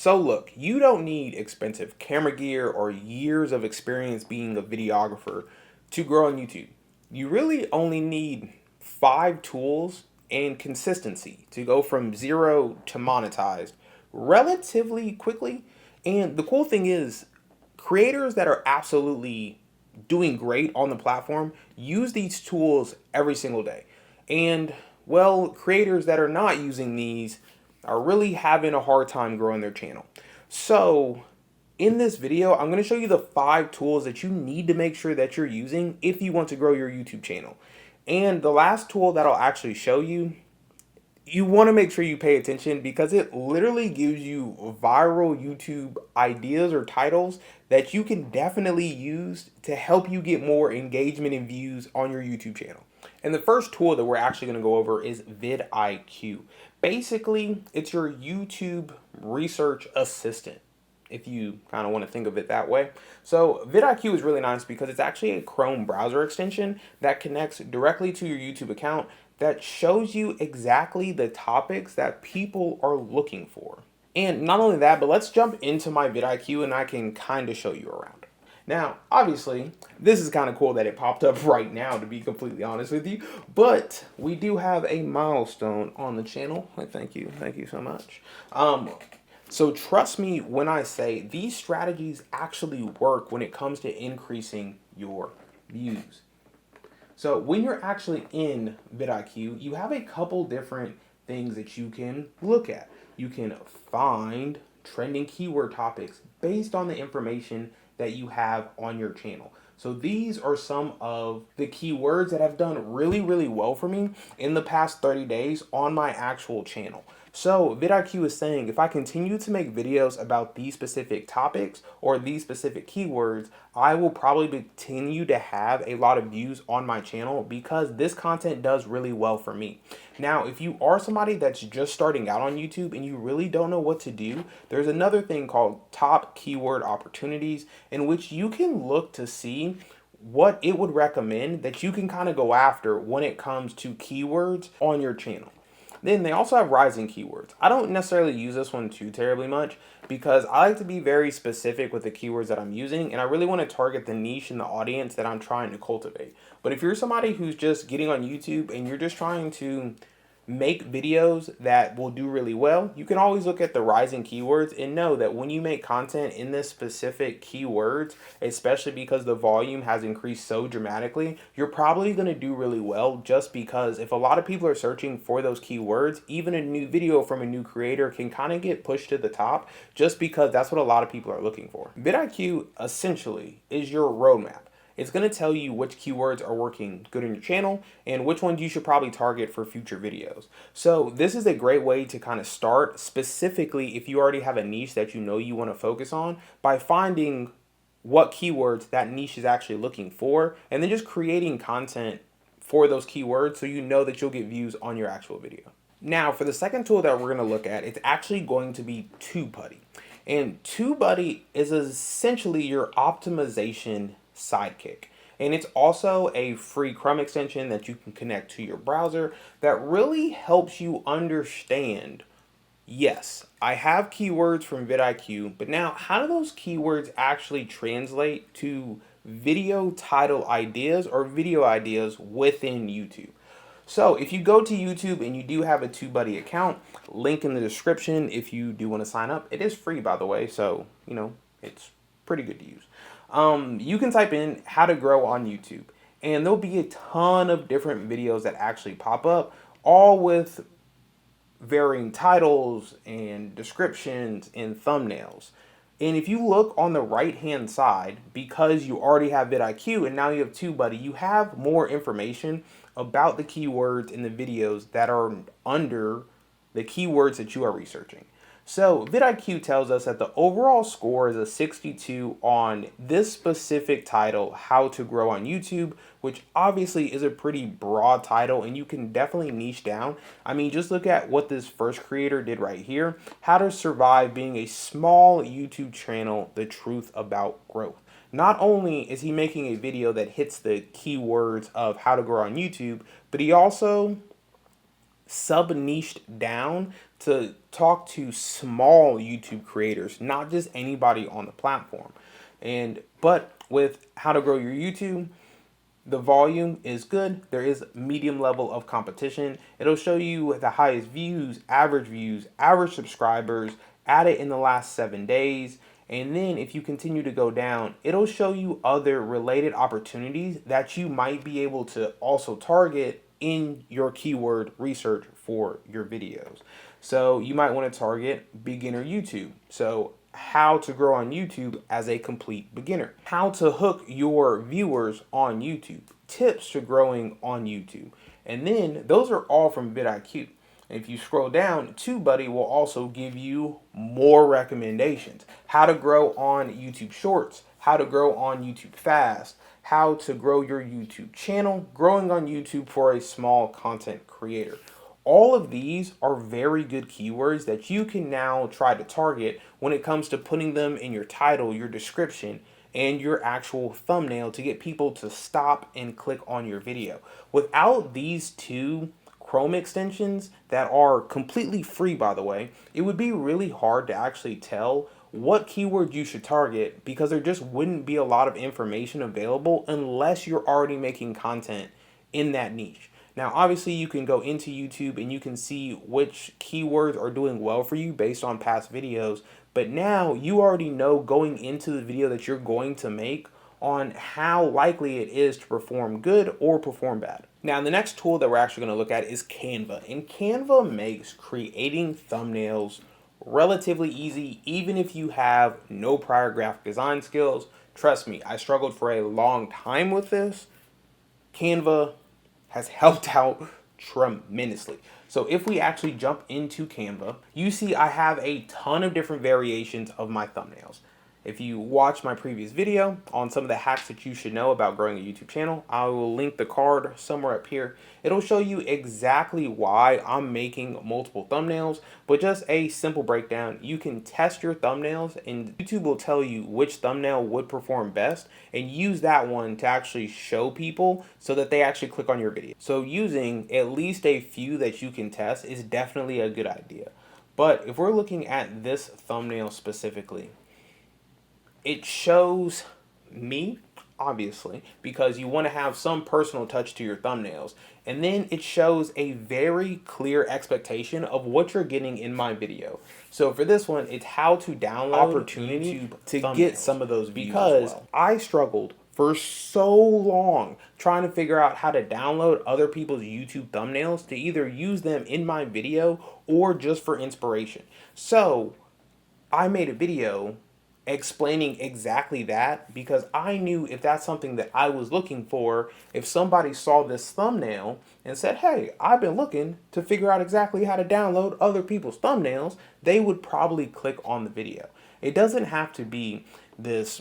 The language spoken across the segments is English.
So look, you don't need expensive camera gear or years of experience being a videographer to grow on YouTube. You really only need 5 tools and consistency to go from zero to monetized relatively quickly. And the cool thing is, creators that are absolutely doing great on the platform use these tools every single day. And well, creators that are not using these are really having a hard time growing their channel. So in this video, I'm going to show you the 5 tools that you need to make sure that you're using if you want to grow your YouTube channel. And the last tool that I'll actually show you, you want to make sure you pay attention because it literally gives you viral YouTube ideas or titles that you can definitely use to help you get more engagement and views on your YouTube channel. And the first tool that we're actually going to go over is VidIQ. Basically, it's your YouTube research assistant, if you kind of want to think of it that way. So vidIQ is really nice because it's actually a Chrome browser extension that connects directly to your YouTube account that shows you exactly the topics that people are looking for. And not only that, but let's jump into my vidIQ and I can kind of show you around. Now, obviously, this is kind of cool that it popped up right now, to be completely honest with you, but we do have a milestone on the channel. Thank you so much. So trust me when I say these strategies actually work when it comes to increasing your views. So when you're actually in vidIQ, you have a couple different things that you can look at. You can find trending keyword topics based on the information that you have on your channel. So these are some of the keywords that have done really, really well for me in the past 30 days on my actual channel. So vidIQ is saying if I continue to make videos about these specific topics or these specific keywords, I will probably continue to have a lot of views on my channel because this content does really well for me. Now, if you are somebody that's just starting out on YouTube and you really don't know what to do, there's another thing called top keyword opportunities in which you can look to see what it would recommend that you can kind of go after when it comes to keywords on your channel. Then they also have rising keywords. I don't necessarily use this one too terribly much because I like to be very specific with the keywords that I'm using and I really want to target the niche and the audience that I'm trying to cultivate. But if you're somebody who's just getting on YouTube and you're just trying to make videos that will do really well, you can always look at the rising keywords and know that when you make content in this specific keywords, especially because the volume has increased so dramatically, you're probably going to do really well just because if a lot of people are searching for those keywords, even a new video from a new creator can kind of get pushed to the top just because that's what a lot of people are looking for. vidIQ essentially is your roadmap. It's going to tell you which keywords are working good on your channel and which ones you should probably target for future videos. So this is a great way to kind of start, specifically if you already have a niche that you know you want to focus on, by finding what keywords that niche is actually looking for and then just creating content for those keywords so you know that you'll get views on your actual video. Now, for the second tool that we're going to look at, it's actually going to be TubeBuddy. And TubeBuddy is essentially your optimization sidekick. And it's also a free Chrome extension that you can connect to your browser that really helps you understand, yes, I have keywords from vidIQ, but now how do those keywords actually translate to video title ideas or video ideas within YouTube? So if you go to YouTube and you do have a TubeBuddy account, link in the description if you do want to sign up. It is free, by the way, so, you know, it's pretty good to use. You can type in how to grow on YouTube and there'll be a ton of different videos that actually pop up, all with varying titles and descriptions and thumbnails. And if you look on the right hand side, because you already have vidIQ and now you have TubeBuddy, you have more information about the keywords in the videos that are under the keywords that you are researching. So vidIQ tells us that the overall score is a 62 on this specific title, How to Grow on YouTube, which obviously is a pretty broad title and you can definitely niche down. I mean, just look at what this first creator did right here. How to survive being a small YouTube channel, the truth about growth. Not only is he making a video that hits the keywords of how to grow on YouTube, but he also sub-niched down to talk to small YouTube creators, not just anybody on the platform. But with how to grow your YouTube, the volume is good. There is medium level of competition. It'll show you the highest views, average subscribers added in the last 7 days. And then if you continue to go down, it'll show you other related opportunities that you might be able to also target in your keyword research for your videos. So you might want to target beginner YouTube. So how to grow on YouTube as a complete beginner, how to hook your viewers on YouTube, tips to growing on YouTube. And then those are all from VidIQ. If you scroll down, TubeBuddy will also give you more recommendations. How to grow on YouTube Shorts, how to grow on YouTube Fast, how to grow your YouTube channel, growing on YouTube for a small content creator. All of these are very good keywords that you can now try to target when it comes to putting them in your title, your description, and your actual thumbnail to get people to stop and click on your video. Without these two Chrome extensions that are completely free, by the way, it would be really hard to actually tell what keyword you should target because there just wouldn't be a lot of information available unless you're already making content in that niche. Now, obviously, you can go into YouTube and you can see which keywords are doing well for you based on past videos. But now you already know going into the video that you're going to make on how likely it is to perform good or perform bad. Now, the next tool that we're actually going to look at is Canva. And Canva makes creating thumbnails relatively easy, even if you have no prior graphic design skills. Trust me, I struggled for a long time with this. Canva has helped out tremendously. So if we actually jump into Canva, you see I have a ton of different variations of my thumbnails. If you watch my previous video on some of the hacks that you should know about growing a YouTube channel, I will link the card somewhere up here. It'll show you exactly why I'm making multiple thumbnails, but just a simple breakdown. You can test your thumbnails and YouTube will tell you which thumbnail would perform best and use that one to actually show people so that they actually click on your video. So using at least a few that you can test is definitely a good idea. But if we're looking at this thumbnail specifically, it shows me, obviously, because you want to have some personal touch to your thumbnails. And then it shows a very clear expectation of what you're getting in my video. So for this one, it's how to download opportunity to get some of those views because as well. I struggled for so long trying to figure out how to download other people's YouTube thumbnails to either use them in my video or just for inspiration. So I made a video explaining exactly that because I knew if that's something that I was looking for, if somebody saw this thumbnail and said, hey, I've been looking to figure out exactly how to download other people's thumbnails, they would probably click on the video. It doesn't have to be this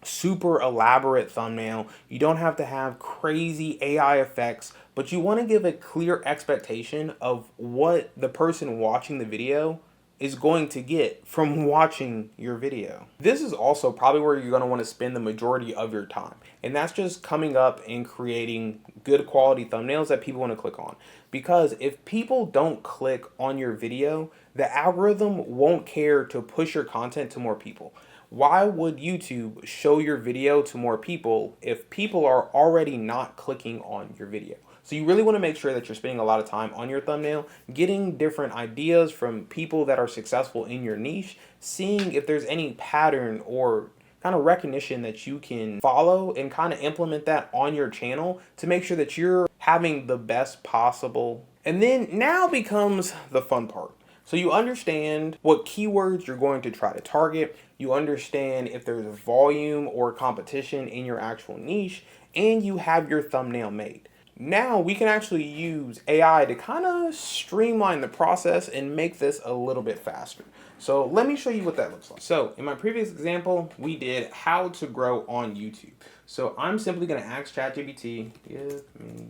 super elaborate thumbnail. You don't have to have crazy AI effects, but you want to give a clear expectation of what the person watching the video is going to get from watching your video. This is also probably where you're going to want to spend the majority of your time. And that's just coming up and creating good quality thumbnails that people want to click on. Because if people don't click on your video, the algorithm won't care to push your content to more people. Why would YouTube show your video to more people if people are already not clicking on your video? So you really want to make sure that you're spending a lot of time on your thumbnail, getting different ideas from people that are successful in your niche, seeing if there's any pattern or kind of recognition that you can follow and kind of implement that on your channel to make sure that you're having the best possible. And then now becomes the fun part. So you understand what keywords you're going to try to target. You understand if there's volume or competition in your actual niche, and you have your thumbnail made. Now we can actually use AI to kind of streamline the process and make this a little bit faster. So let me show you what that looks like. So in my previous example, we did how to grow on YouTube. So I'm simply going to ask ChatGPT, give me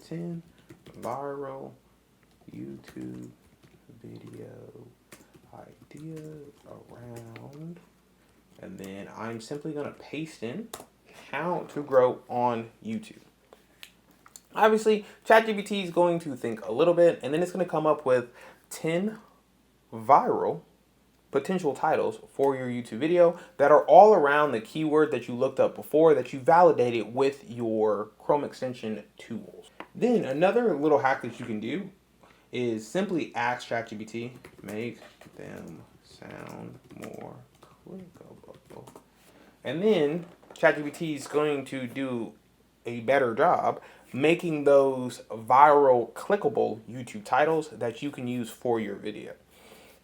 10 viral YouTube video ideas around, and then I'm simply going to paste in how to grow on YouTube. Obviously, ChatGPT is going to think a little bit, and then it's going to come up with 10 viral potential titles for your YouTube video that are all around the keyword that you looked up before that you validated with your Chrome extension tools. Then another little hack that you can do is simply ask ChatGPT, make them sound more clickable. And then ChatGPT is going to do a better job making those viral clickable YouTube titles that you can use for your video.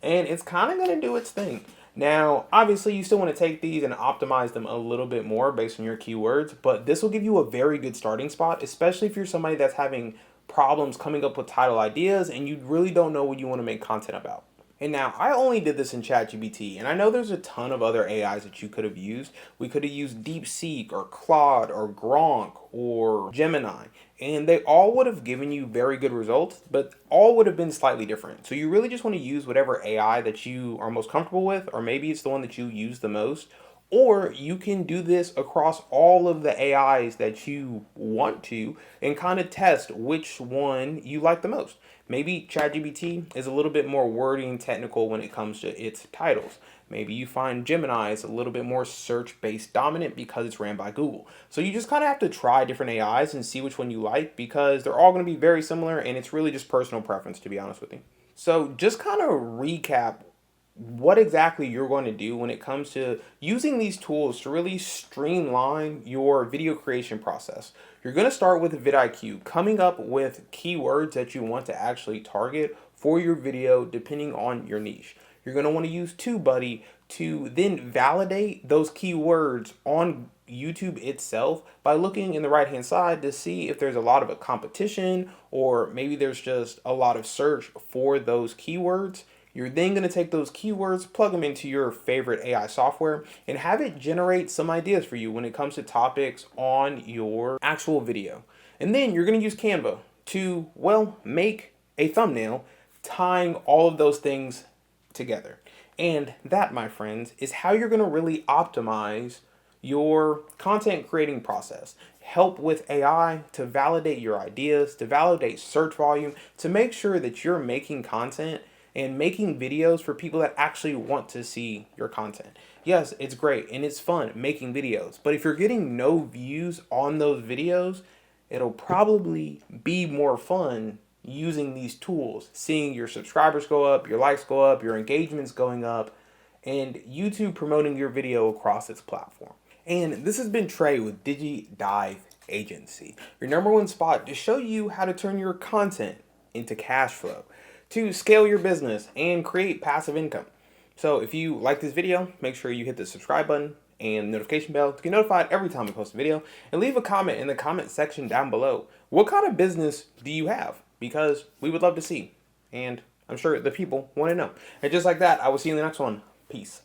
And it's kind of going to do its thing. Now, obviously, you still want to take these and optimize them a little bit more based on your keywords, but this will give you a very good starting spot, especially if you're somebody that's having problems coming up with title ideas and you really don't know what you want to make content about. And now, I only did this in ChatGPT, and I know there's a ton of other AIs that you could have used. We could have used DeepSeek or Claude or Gronk or Gemini, and they all would have given you very good results, but all would have been slightly different. So you really just want to use whatever AI that you are most comfortable with, or maybe it's the one that you use the most, or you can do this across all of the AIs that you want to and kind of test which one you like the most. Maybe ChatGPT is a little bit more wordy and technical when it comes to its titles. Maybe you find Gemini is a little bit more search-based dominant because it's ran by Google. So you just kind of have to try different AIs and see which one you like because they're all going to be very similar and it's really just personal preference, to be honest with you. So just kind of recap what exactly you're going to do when it comes to using these tools to really streamline your video creation process. You're going to start with VidIQ, coming up with keywords that you want to actually target for your video depending on your niche. You're going to want to use TubeBuddy to then validate those keywords on YouTube itself by looking in the right hand side to see if there's a lot of a competition or maybe there's just a lot of search for those keywords. You're then going to take those keywords, plug them into your favorite AI software, and have it generate some ideas for you when it comes to topics on your actual video. And then you're going to use Canva to, well, make a thumbnail tying all of those things together. And that, my friends, is how you're going to really optimize your content creating process. Help with AI to validate your ideas, to validate search volume, to make sure that you're making content and making videos for people that actually want to see your content. Yes, it's great and it's fun making videos, but if you're getting no views on those videos, it'll probably be more fun using these tools, seeing your subscribers go up, your likes go up, your engagements going up, and YouTube promoting your video across its platform. And this has been Trey with Digi Dive Agency, your #1 spot to show you how to turn your content into cash flow, to scale your business and create passive income. So if you like this video, make sure you hit the subscribe button and notification bell to get notified every time we post a video, and leave a comment in the comment section down below. What kind of business do you have? Because we would love to see, and I'm sure the people want to know. And just like that, I will see you in the next one. Peace.